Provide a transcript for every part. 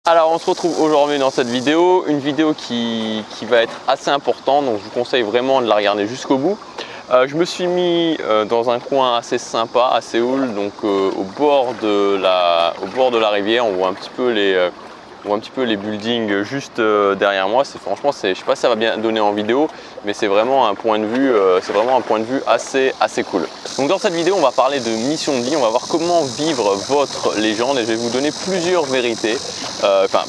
Alors on se retrouve aujourd'hui dans cette vidéo, une vidéo qui va être assez importante, donc je vous conseille vraiment de la regarder jusqu'au bout. Je me suis mis dans un coin assez sympa à Séoul, donc au bord de la rivière. On voit un petit peu les buildings juste derrière moi. Franchement, je ne sais pas si ça va bien donner en vidéo, mais c'est vraiment un point de vue, assez cool. Donc dans cette vidéo, on va parler de mission de vie. On va voir comment vivre votre légende et je vais vous donner plusieurs vérités,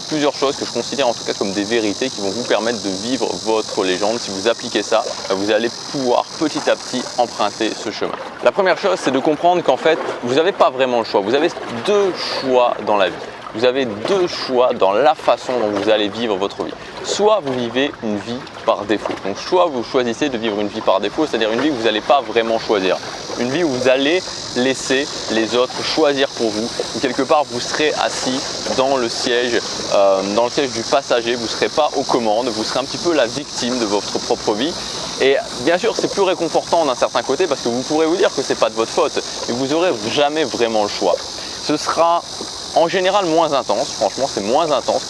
plusieurs choses que je considère en tout cas comme des vérités qui vont vous permettre de vivre votre légende. Si vous appliquez ça, vous allez pouvoir petit à petit emprunter ce chemin. La première chose, c'est de comprendre qu'en fait, vous n'avez pas vraiment le choix. Vous avez deux choix dans la vie. Vous avez deux choix dans la façon dont vous allez vivre votre vie. Soit vous vivez une vie par défaut. Donc soit vous choisissez de vivre une vie par défaut, c'est-à-dire une vie que vous n'allez pas vraiment choisir. Une vie où vous allez laisser les autres choisir pour vous. Ou quelque part, vous serez assis dans le siège du passager. Vous ne serez pas aux commandes. Vous serez un petit peu la victime de votre propre vie. Et bien sûr, c'est plus réconfortant d'un certain côté parce que vous pourrez vous dire que ce n'est pas de votre faute. Mais vous n'aurez jamais vraiment le choix. Ce sera en général moins intense, franchement c'est moins intense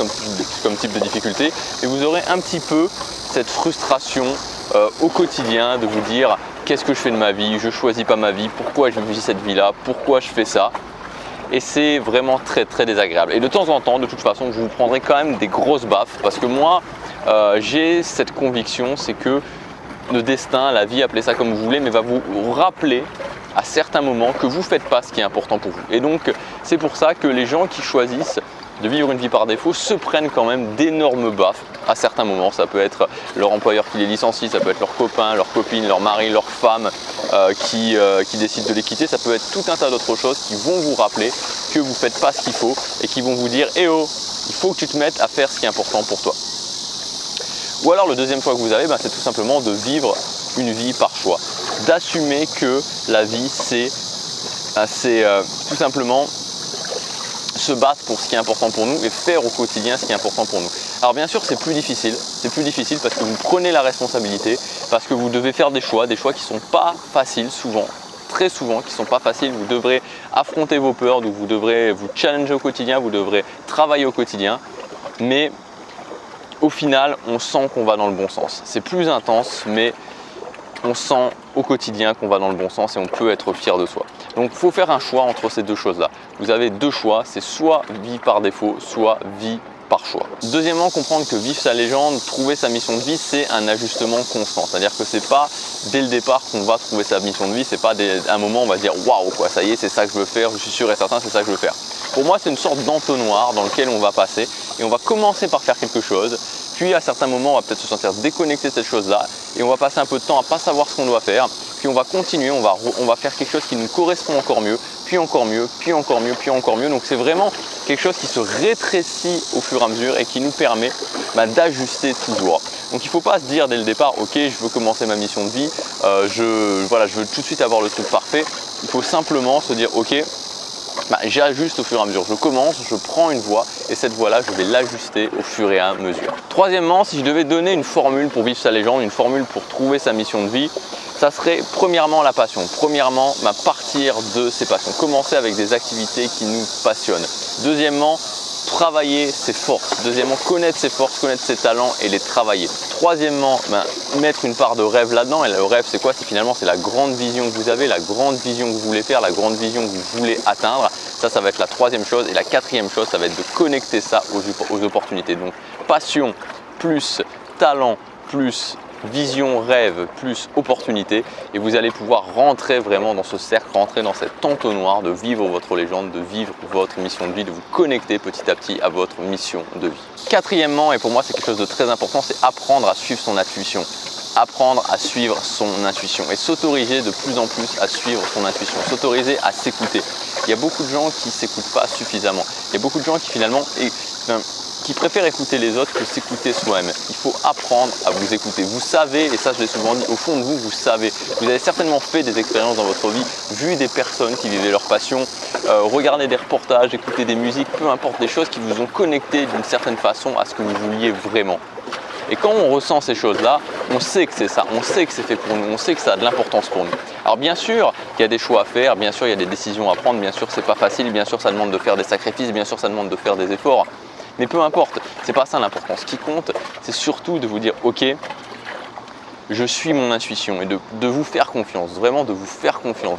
comme type de difficulté et vous aurez un petit peu cette frustration au quotidien de vous dire qu'est-ce que je fais de ma vie, je ne choisis pas ma vie, pourquoi je vis cette vie-là, pourquoi je fais ça. Et c'est vraiment très désagréable. Et de temps en temps, de toute façon, vous prendrez quand même des grosses baffes parce que moi j'ai cette conviction, c'est que le destin, la vie, appelez ça comme vous voulez, mais va vous rappeler à certains moments que vous ne faites pas ce qui est important pour vous. Et donc c'est pour ça que les gens qui choisissent de vivre une vie par défaut se prennent quand même d'énormes baffes à certains moments. Ça peut être leur employeur qui les licencie, ça peut être leurs copains, leurs copines, leur mari, leur femme qui décident de les quitter. Ça peut être tout un tas d'autres choses qui vont vous rappeler que vous ne faites pas ce qu'il faut et qui vont vous dire « Eh oh, il faut que tu te mettes à faire ce qui est important pour toi ». Ou alors le deuxième choix que vous avez, c'est tout simplement de vivre une vie par choix. D'assumer que la vie c'est tout simplement se battre pour ce qui est important pour nous et faire au quotidien ce qui est important pour nous. Alors bien sûr c'est plus difficile parce que vous prenez la responsabilité, parce que vous devez faire des choix qui ne sont pas faciles souvent, très souvent qui ne sont pas faciles. Vous devrez affronter vos peurs, donc vous devrez vous challenger au quotidien, vous devrez travailler au quotidien, mais au final on sent qu'on va dans le bon sens. C'est plus intense mais on sent au quotidien qu'on va dans le bon sens et on peut être fier de soi. Donc il faut faire un choix entre ces deux choses-là. Vous avez deux choix, c'est soit vie par défaut, soit vie par choix. Deuxièmement, comprendre que vivre sa légende, trouver sa mission de vie, c'est un ajustement constant. C'est-à-dire que c'est pas dès le départ qu'on va trouver sa mission de vie, c'est pas un moment où on va se dire waouh quoi, ça y est, c'est ça que je veux faire, je suis sûr et certain, c'est ça que je veux faire. Pour moi, c'est une sorte d'entonnoir dans lequel on va passer et on va commencer par faire quelque chose. Puis à certains moments, on va peut-être se sentir déconnecté de cette chose-là et on va passer un peu de temps à ne pas savoir ce qu'on doit faire. Puis on va continuer, on va faire quelque chose qui nous correspond encore mieux, puis encore mieux, puis encore mieux, puis encore mieux. Donc c'est vraiment quelque chose qui se rétrécit au fur et à mesure et qui nous permet d'ajuster toujours. Donc il ne faut pas se dire dès le départ, ok, je veux commencer ma mission de vie, je veux tout de suite avoir le truc parfait. Il faut simplement se dire, ok, j'ajuste au fur et à mesure, je commence, je prends une voie et cette voie-là, je vais l'ajuster au fur et à mesure. Troisièmement, si je devais donner une formule pour vivre sa légende, une formule pour trouver sa mission de vie, ça serait premièrement la passion. Premièrement, partir de ses passions, commencer avec des activités qui nous passionnent. Deuxièmement, travailler ses forces. Deuxièmement, connaître ses forces, connaître ses talents et les travailler. Troisièmement, mettre une part de rêve là-dedans. Et le rêve, c'est quoi? Finalement, c'est la grande vision que vous avez, la grande vision que vous voulez faire, la grande vision que vous voulez atteindre. Ça va être la troisième chose. Et la quatrième chose, ça va être de connecter ça aux opportunités. Donc, passion plus talent plus vision, rêve, plus opportunité et vous allez pouvoir rentrer vraiment dans ce cercle, rentrer dans cet entonnoir de vivre votre légende, de vivre votre mission de vie, de vous connecter petit à petit à votre mission de vie. Quatrièmement, et pour moi c'est quelque chose de très important, c'est apprendre à suivre son intuition. Apprendre à suivre son intuition et s'autoriser de plus en plus à suivre son intuition, s'autoriser à s'écouter. Il y a beaucoup de gens qui ne s'écoutent pas suffisamment. Il y a beaucoup de gens qui finalement qui préfèrent écouter les autres que s'écouter soi-même. Il faut apprendre à vous écouter. Vous savez, et ça je l'ai souvent dit, au fond de vous, vous savez. Vous avez certainement fait des expériences dans votre vie, vu des personnes qui vivaient leur passion, regardé des reportages, écouté des musiques, peu importe, des choses qui vous ont connecté d'une certaine façon à ce que vous vouliez vraiment. Et quand on ressent ces choses-là, on sait que c'est ça, on sait que c'est fait pour nous, on sait que ça a de l'importance pour nous. Alors bien sûr, il y a des choix à faire, bien sûr, il y a des décisions à prendre, bien sûr, c'est pas facile, bien sûr, ça demande de faire des sacrifices, bien sûr, ça demande de faire des efforts. Mais peu importe, c'est pas ça l'important. Ce qui compte, c'est surtout de vous dire ok, je suis mon intuition et de vous faire confiance, vraiment de vous faire confiance,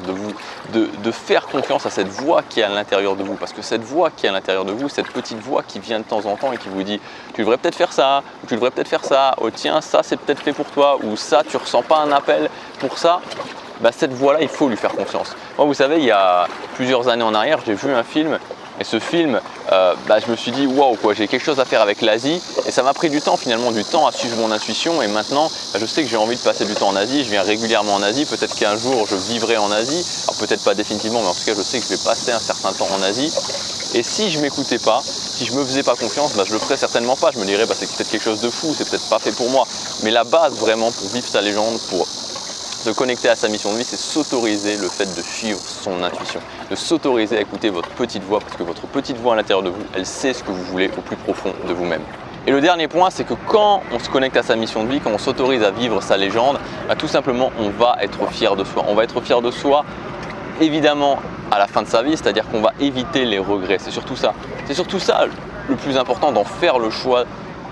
de faire confiance à cette voix qui est à l'intérieur de vous. Parce que cette voix qui est à l'intérieur de vous, cette petite voix qui vient de temps en temps et qui vous dit tu devrais peut-être faire ça, ou tu devrais peut-être faire ça, oh tiens ça c'est peut-être fait pour toi, ou ça tu ressens pas un appel pour ça, bah, cette voix-là il faut lui faire confiance. Moi vous savez, il y a plusieurs années en arrière, j'ai vu un film. Et ce film, je me suis dit waouh quoi, j'ai quelque chose à faire avec l'Asie et ça m'a pris du temps finalement, du temps à suivre mon intuition et maintenant je sais que j'ai envie de passer du temps en Asie, je viens régulièrement en Asie, peut-être qu'un jour je vivrai en Asie, alors peut-être pas définitivement mais en tout cas je sais que je vais passer un certain temps en Asie et si je m'écoutais pas, si je me faisais pas confiance, je le ferais certainement pas, je me dirais c'est peut-être quelque chose de fou, c'est peut-être pas fait pour moi, mais la base vraiment pour vivre sa légende, pour se connecter à sa mission de vie, c'est s'autoriser le fait de suivre son intuition, de s'autoriser à écouter votre petite voix parce que votre petite voix à l'intérieur de vous, elle sait ce que vous voulez au plus profond de vous-même. Et le dernier point, c'est que quand on se connecte à sa mission de vie, quand on s'autorise à vivre sa légende, tout simplement on va être fier de soi. On va être fier de soi évidemment à la fin de sa vie, c'est-à-dire qu'on va éviter les regrets. C'est surtout ça. C'est surtout ça le plus important, d'en faire le choix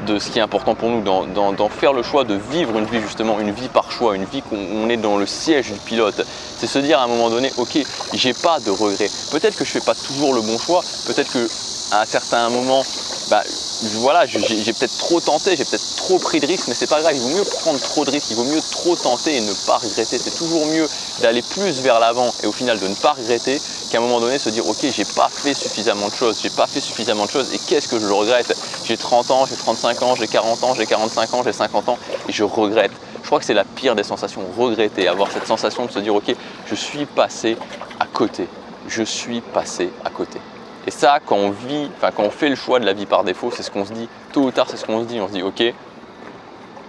de ce qui est important pour nous, d'en faire le choix de vivre une vie justement, une vie par choix, une vie où on est dans le siège du pilote. C'est se dire à un moment donné, ok, j'ai pas de regrets. Peut-être que je fais pas toujours le bon choix, peut-être que à un certain moment, j'ai peut-être trop tenté, j'ai peut-être trop pris de risques, mais c'est pas grave, il vaut mieux prendre trop de risques, il vaut mieux trop tenter et ne pas regretter. C'est toujours mieux d'aller plus vers l'avant et au final de ne pas regretter qu'à un moment donné se dire ok, j'ai pas fait suffisamment de choses, et qu'est-ce que je le regrette? J'ai 30 ans, j'ai 35 ans, j'ai 40 ans, j'ai 45 ans, j'ai 50 ans et je regrette. Je crois que c'est la pire des sensations, regretter, avoir cette sensation de se dire ok, je suis passé à côté, je suis passé à côté. Et ça, quand on fait le choix de la vie par défaut, c'est ce qu'on se dit, tôt ou tard c'est ce qu'on se dit, on se dit ok,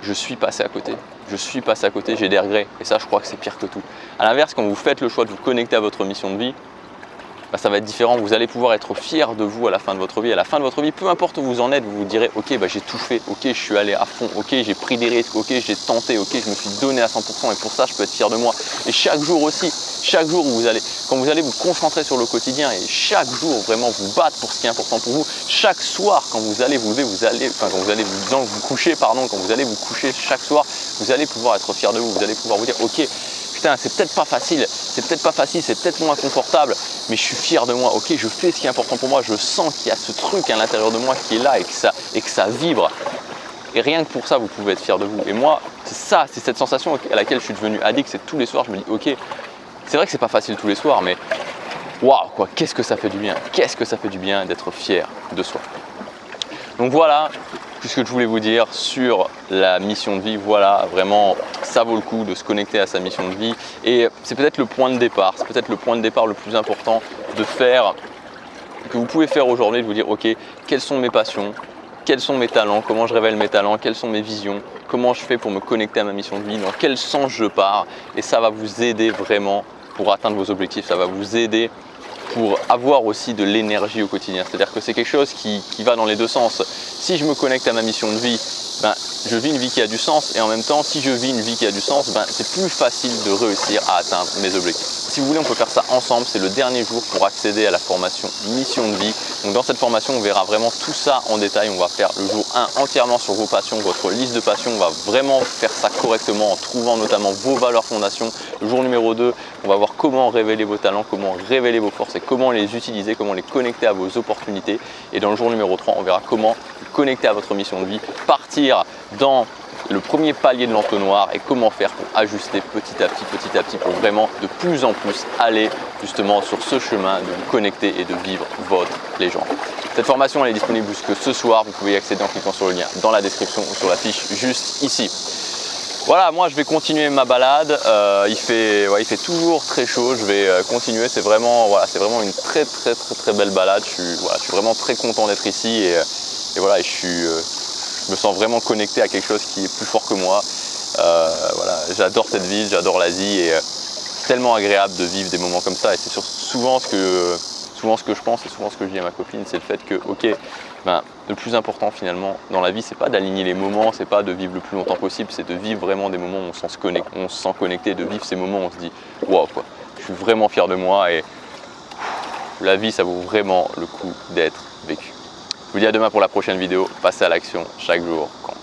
je suis passé à côté, j'ai des regrets et ça je crois que c'est pire que tout. A l'inverse, quand vous faites le choix de vous connecter à votre mission de vie, ça va être différent, vous allez pouvoir être fier de vous à la fin de votre vie. À la fin de votre vie, peu importe où vous en êtes, vous vous direz ok, j'ai tout fait, ok, je suis allé à fond, ok, j'ai pris des risques, ok, j'ai tenté, ok, je me suis donné à 100% et pour ça je peux être fier de moi. Et chaque jour aussi, chaque jour où quand vous allez vous concentrer sur le quotidien et chaque jour vraiment vous battre pour ce qui est important pour vous, chaque soir quand vous allez vous lever, quand vous allez vous coucher, quand vous allez vous coucher chaque soir, vous allez pouvoir être fier de vous, vous allez pouvoir vous dire ok, putain, c'est peut-être pas facile, c'est peut-être moins confortable, mais je suis fier de moi, ok, je fais ce qui est important pour moi, je sens qu'il y a ce truc à l'intérieur de moi qui est là et que ça vibre. Et rien que pour ça, vous pouvez être fier de vous. Et moi, c'est cette sensation à laquelle je suis devenu addict, c'est tous les soirs, je me dis ok, c'est vrai que c'est pas facile tous les soirs, mais waouh, quoi, qu'est-ce que ça fait du bien d'être fier de soi. Donc voilà tout ce que je voulais vous dire sur la mission de vie. Voilà, vraiment, ça vaut le coup de se connecter à sa mission de vie. Et c'est peut-être le point de départ, le plus important que vous pouvez faire aujourd'hui, de vous dire ok, quelles sont mes passions, quels sont mes talents, comment je révèle mes talents, quelles sont mes visions, comment je fais pour me connecter à ma mission de vie, dans quel sens je pars. Et ça va vous aider vraiment pour atteindre vos objectifs, ça va vous aider pour avoir aussi de l'énergie au quotidien. C'est-à-dire que c'est quelque chose qui va dans les deux sens. Si je me connecte à ma mission de vie, je vis une vie qui a du sens et en même temps, si je vis une vie qui a du sens, c'est plus facile de réussir à atteindre mes objectifs. Si vous voulez, on peut faire ça ensemble. C'est le dernier jour pour accéder à la formation Mission de vie. Donc dans cette formation, on verra vraiment tout ça en détail. On va faire le jour 1 entièrement sur vos passions, votre liste de passions. On va vraiment faire ça correctement en trouvant notamment vos valeurs fondations. Le jour numéro 2, on va voir comment révéler vos talents, comment révéler vos forces et comment les utiliser, comment les connecter à vos opportunités. Et dans le jour numéro 3, on verra comment connecter à votre mission de vie, partir dans le premier palier de l'entonnoir et comment faire pour ajuster petit à petit pour vraiment de plus en plus aller justement sur ce chemin de vous connecter et de vivre votre légende. Cette formation elle est disponible jusque ce soir, vous pouvez y accéder en cliquant sur le lien dans la description ou sur la fiche juste ici. Voilà, moi je vais continuer ma balade, il fait toujours très chaud, je vais continuer, c'est vraiment une très belle balade, je suis vraiment très content d'être ici et voilà, je me sens vraiment connecté à quelque chose qui est plus fort que moi. J'adore cette ville, j'adore l'Asie et c'est tellement agréable de vivre des moments comme ça et c'est souvent ce que je pense et souvent ce que je dis à ma copine, c'est le fait que ok, le plus important finalement dans la vie, c'est pas d'aligner les moments, c'est pas de vivre le plus longtemps possible, c'est de vivre vraiment des moments où on se sent connecté, de vivre ces moments où on se dit waouh quoi, je suis vraiment fier de moi et la vie ça vaut vraiment le coup d'être vécu. Je vous dis à demain pour la prochaine vidéo. Passez à l'action, chaque jour compte.